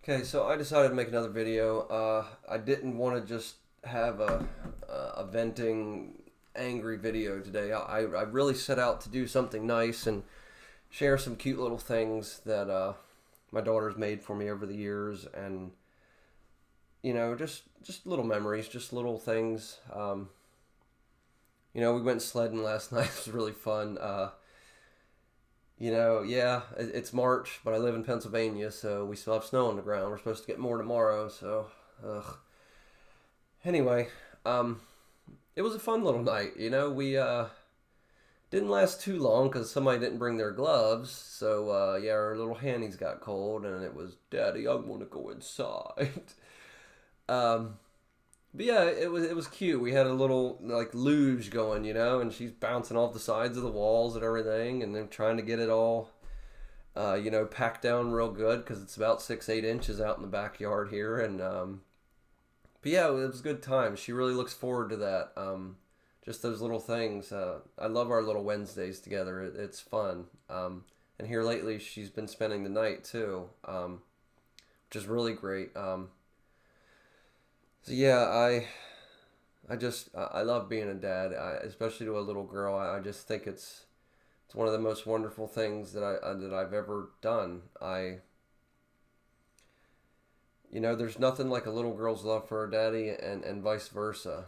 Okay, so I decided to make another video. I didn't want to just have a venting, angry video today. I really set out to do something nice and share some cute little things that my daughter's made for me over the years, and just little memories, just little things. We went sledding last night. It was really fun. Yeah, it's March, but I live in Pennsylvania, so we still have snow on the ground. We're supposed to get more tomorrow, so, ugh. Anyway, um, it was a fun little night. We didn't last too long because somebody didn't bring their gloves. So, yeah, our little handies got cold, and it was, Daddy, I want to go inside. um, but yeah, it was cute. We had a little like luge going, and she's bouncing off the sides of the walls and everything, and then trying to get it all packed down real good because it's about 6-8 inches out in the backyard here. And but yeah, it was a good time. She really looks forward to that. Just those little things. I love our little Wednesdays together. It's fun. And here lately, she's been spending the night too, which is really great. So yeah, I love being a dad, especially to a little girl. I just think it's one of the most wonderful things that I've ever done. There's nothing like a little girl's love for her daddy, and vice versa.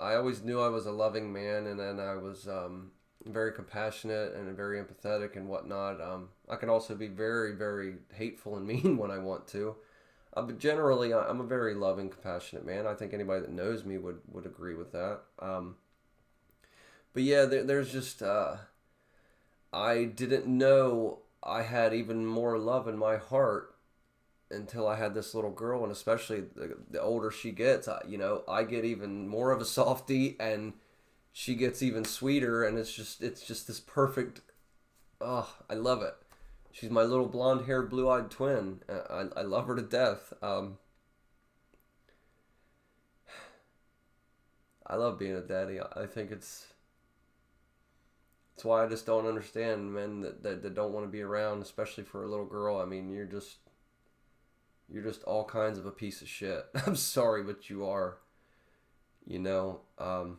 I always knew I was a loving man, and then I was very compassionate and very empathetic and whatnot. I can also be very, very hateful and mean when I want to. But generally, I'm a very loving, compassionate man. I think anybody that knows me would agree with that. But yeah, there's just I didn't know I had even more love in my heart until I had this little girl, and especially the older she gets, I get even more of a softie, and she gets even sweeter, and it's just this perfect. Oh, I love it. She's my little blonde-haired, blue-eyed twin. I love her to death. I love being a daddy. I think it's why I just don't understand men that don't want to be around, especially for a little girl. I mean, you're just all kinds of a piece of shit. I'm sorry, but you are. You know, um,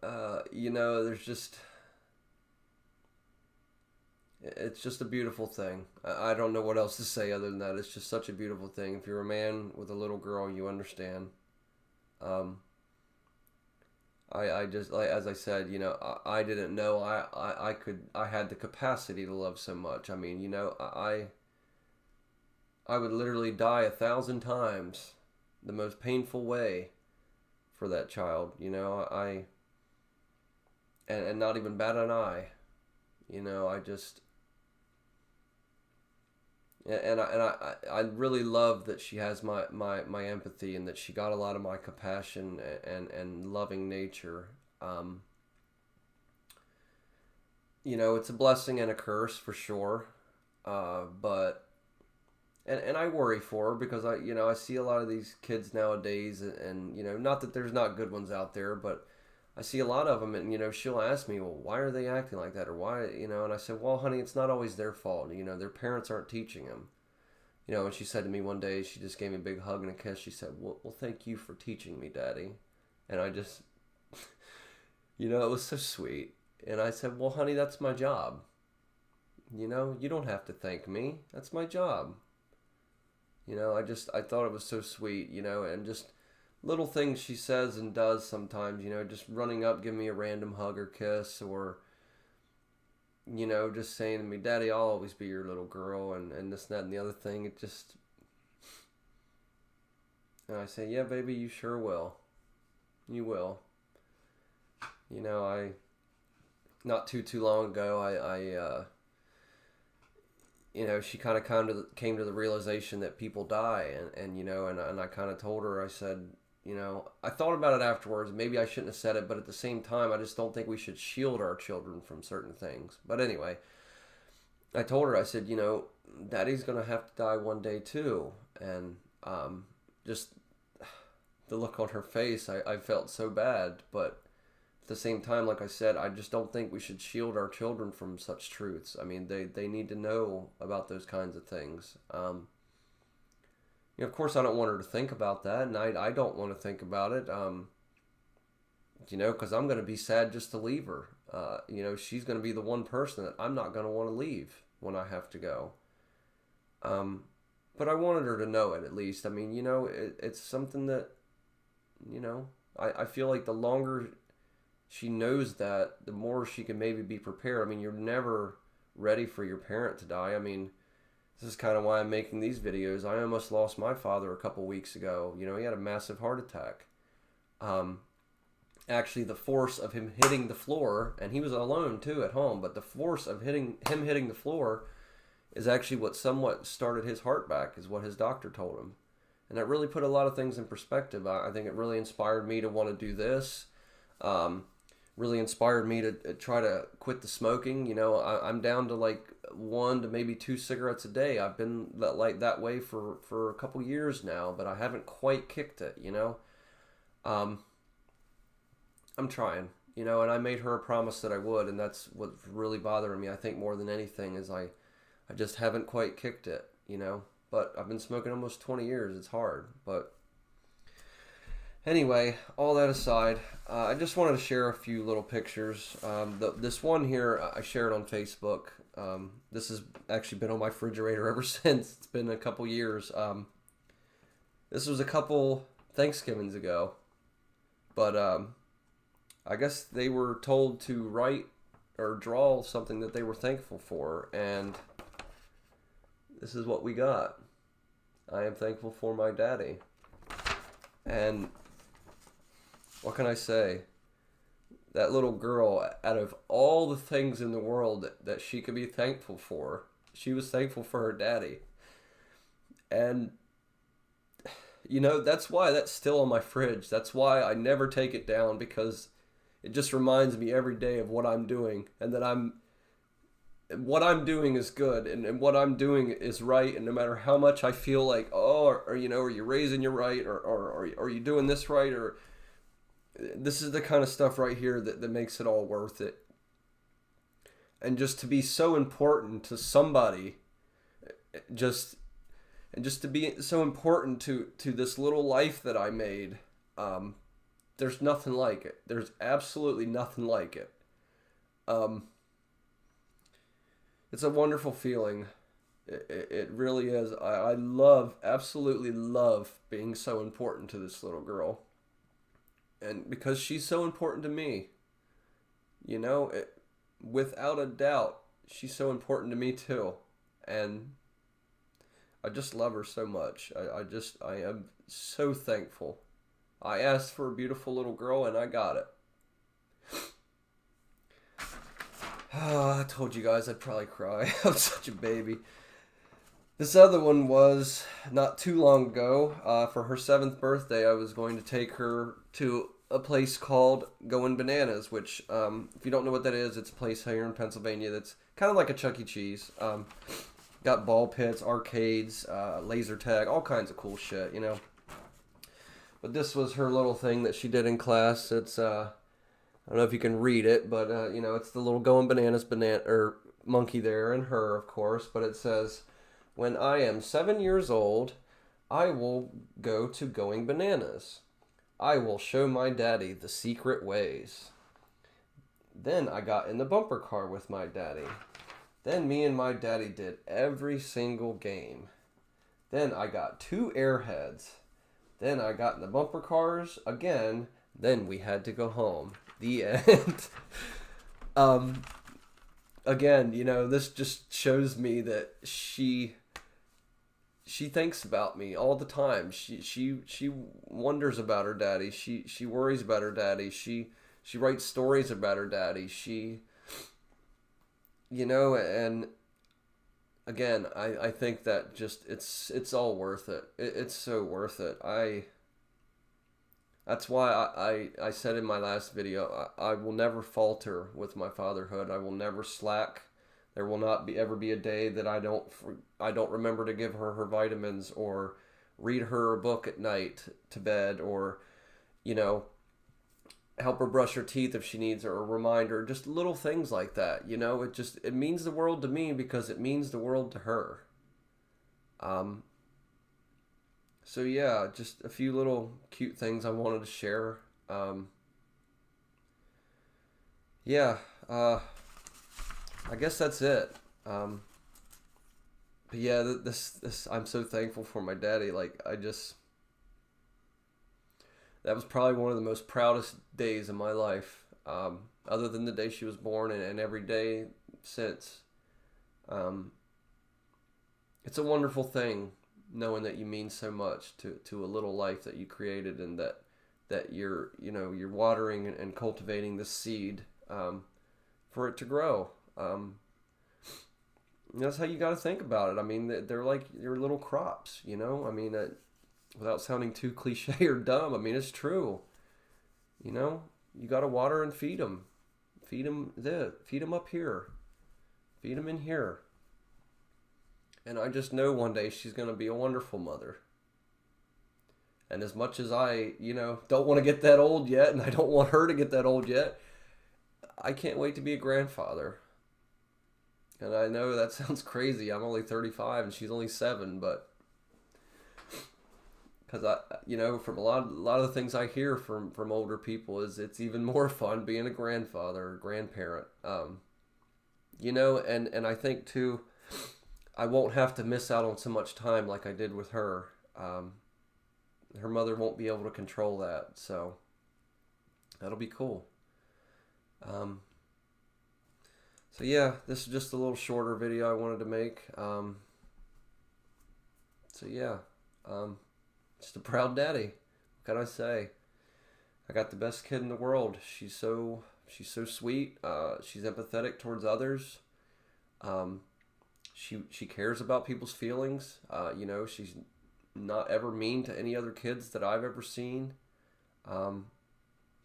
there's just it's just a beautiful thing. I don't know what else to say other than that. It's just such a beautiful thing. If you're a man with a little girl, you understand. Um, I just like as I said, I didn't know I had the capacity to love so much. I mean, I would literally die 1,000 times the most painful way for that child. And not even bat an eye. I just and I really love that she has my empathy, and that she got a lot of my compassion and loving nature. Um, it's a blessing and a curse for sure. But and I worry for her because I see a lot of these kids nowadays, and not that there's not good ones out there, but I see a lot of them, and she'll ask me, well, why are they acting like that, or why, and I said, well, honey, it's not always their fault. Their parents aren't teaching them. And she said to me one day, she just gave me a big hug and a kiss. She said, well, thank you for teaching me, Daddy. And I just, it was so sweet. And I said, well, honey, that's my job. You don't have to thank me. That's my job. I thought it was so sweet, and just little things she says and does sometimes, just running up, giving me a random hug or kiss, or, just saying to me, Daddy, I'll always be your little girl, and this, and that, and the other thing. And I say, yeah, baby, you sure will. You will. Not too long ago, she kind of came to the realization that people die, and I kind of told her, I said, I thought about it afterwards. Maybe I shouldn't have said it, but at the same time, I just don't think we should shield our children from certain things. But anyway, I told her, I said, Daddy's gonna have to die one day too, and just the look on her face, I felt so bad, but at the same time, like I said, I just don't think we should shield our children from such truths. I mean, they need to know about those kinds of things. Of course, I don't want her to think about that, and I don't want to think about it, because I'm going to be sad just to leave her. She's going to be the one person that I'm not going to want to leave when I have to go. But I wanted her to know it at least. I mean, it's something that, I feel like the longer she knows that, the more she can maybe be prepared. I mean, you're never ready for your parent to die. I mean, this is kind of why I'm making these videos. I almost lost my father a couple weeks ago. He had a massive heart attack. Actually, the force of him hitting the floor, and he was alone too at home, but the force of him hitting the floor is actually what somewhat started his heart back, is what his doctor told him. And that really put a lot of things in perspective. I think it really inspired me to want to do this. Really inspired me to try to quit the smoking. I'm down to like 1 to maybe 2 cigarettes a day. I've been that way for a couple years now, but I haven't quite kicked it, I'm trying, and I made her a promise that I would, and that's what's really bothering me, I think, more than anything, is I just haven't quite kicked it, but I've been smoking almost 20 years. It's hard, but anyway, all that aside, I just wanted to share a few little pictures. This one here, I shared on Facebook. This has actually been on my refrigerator ever since. It's been a couple years. This was a couple Thanksgivings ago, but I guess they were told to write or draw something that they were thankful for, and this is what we got. I am thankful for my daddy. And what can I say? That little girl, out of all the things in the world that she could be thankful for, she was thankful for her daddy. And, that's why that's still on my fridge. That's why I never take it down, because it just reminds me every day of what I'm doing, and that what I'm doing is good, and what I'm doing is right, and no matter how much I feel like, are you raising your right, or are you doing this right, or this is the kind of stuff right here that makes it all worth it. And just to be so important to somebody, just to be so important to this little life that I made, there's nothing like it. There's absolutely nothing like it. It's a wonderful feeling. It really is. I absolutely love being so important to this little girl. And because she's so important to me, without a doubt, she's so important to me too. And I just love her so much. I am so thankful. I asked for a beautiful little girl, and I got it. I told you guys I'd probably cry. I'm such a baby. This other one was not too long ago. For her 7th birthday, I was going to take her to a place called Going Bananas, which, if you don't know what that is, it's a place here in Pennsylvania that's kind of like a Chuck E. Cheese. Got ball pits, arcades, laser tag, all kinds of cool shit, But this was her little thing that she did in class. It's, I don't know if you can read it, but, it's the little Going Bananas monkey there, and her, of course. But it says, "When I am 7 years old, I will go to Going Bananas. I will show my daddy the secret ways. Then I got in the bumper car with my daddy. Then me and my daddy did every single game. Then I got 2 airheads. Then I got in the bumper cars again. Then we had to go home." The end. Again, this just shows me that she thinks about me all the time. She wonders about her daddy. She worries about her daddy. She writes stories about her daddy. And again, I think that just it's all worth it. It's so worth it. That's why I said in my last video, I will never falter with my fatherhood. I will never slack. There will not ever be a day that I don't remember to give her her vitamins, or read her a book at night to bed, or help her brush her teeth if she needs, or a reminder, just little things like that. It means the world to me because it means the world to her. Um, so yeah, just a few little cute things I wanted to share. Um, yeah, uh, I guess that's it. Um, but yeah, this I'm so thankful for my daddy. Like that was probably one of the most proudest days of my life. Other than the day she was born, and every day since. Um, it's a wonderful thing knowing that you mean so much to a little life that you created, and that you're watering and cultivating the seed, for it to grow. That's how you got to think about it. I mean, they're like your little crops. I mean, without sounding too cliche or dumb, I mean, it's true. You got to water and feed them. Feed them this, feed them up here, feed them in here. And I just know one day she's going to be a wonderful mother. And as much as I don't want to get that old yet, and I don't want her to get that old yet, I can't wait to be a grandfather. And I know that sounds crazy. I'm only 35 and she's only 7, but because from a lot of the things I hear from older people is it's even more fun being a grandfather or grandparent. And I think too, I won't have to miss out on so much time like I did with her. Her mother won't be able to control that, so that'll be cool. Um, so yeah, this is just a little shorter video I wanted to make. So yeah, just a proud daddy. What can I say? I got the best kid in the world. She's so sweet. She's empathetic towards others. Um, she cares about people's feelings. She's not ever mean to any other kids that I've ever seen. Um,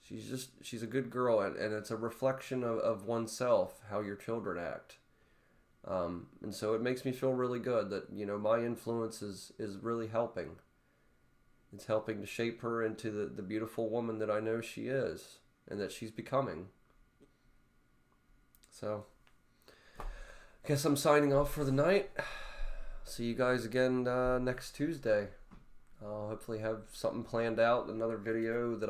she's a good girl, and it's a reflection of oneself, how your children act. And so it makes me feel really good that my influence is really helping. It's helping to shape her into the beautiful woman that I know she is and that she's becoming. So, guess I'm signing off for the night. See you guys again next Tuesday. I'll hopefully have something planned out, another video that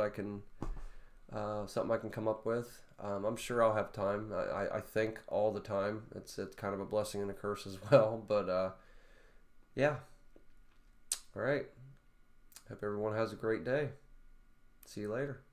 something I can come up with. I'm sure I'll have time. I think all the time. It's kind of a blessing and a curse as well. But yeah. All right. Hope everyone has a great day. See you later.